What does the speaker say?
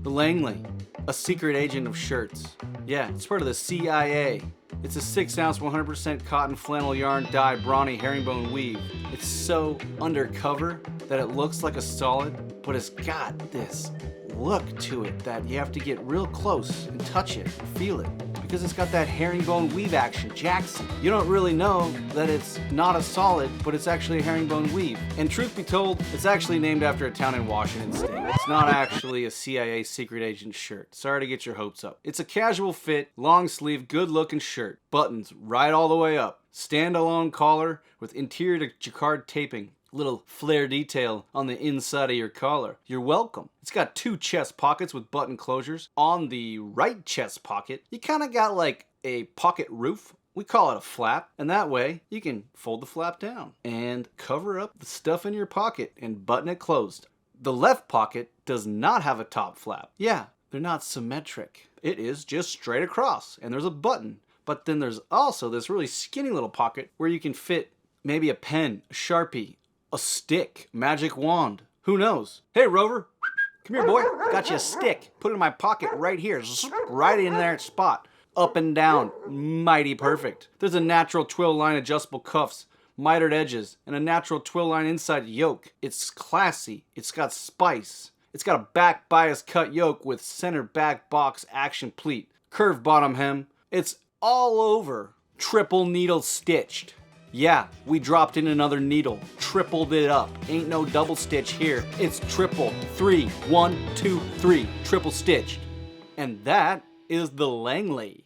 The Langley, a secret agent of shirts. Yeah, it's part of the CIA. It's a 6-ounce 100% cotton flannel yarn dye brawny herringbone weave. It's so undercover that it looks like a solid, but it's got this look to it that you have to get real close and touch it and feel it, because it's got that herringbone weave action, Jackson. You don't really know that it's not a solid, but it's actually a herringbone weave. And truth be told, it's actually named after a town in Washington State. It's not actually a CIA secret agent shirt. Sorry to get your hopes up. It's a casual fit, long sleeve, good looking shirt. Buttons right all the way up. Standalone collar with interior jacquard taping. Little flare detail on the inside of your collar. You're welcome. It's got 2 chest pockets with button closures. On the right chest pocket, you kind of got like a pocket roof. We call it a flap, and that way you can fold the flap down and cover up the stuff in your pocket and button it closed. The left pocket does not have a top flap. Yeah, they're not symmetric. It is just straight across, and there's a button. But then there's also this really skinny little pocket where you can fit maybe a pen, a Sharpie, a stick, magic wand. Who knows? Hey, Rover, come here, boy. Got you a stick. Put it in my pocket right here. Right in that spot. Up and down. Mighty perfect. There's a natural twill line adjustable cuffs, mitered edges, and a natural twill line inside yoke. It's classy. It's got spice. It's got a back bias cut yoke with center back box action pleat. Curved bottom hem. It's all over. Triple needle stitched. Yeah, we dropped in another needle, tripled it up. Ain't no double stitch here. It's triple, 3, 1, 2, 3, triple stitched. And that is the Langley.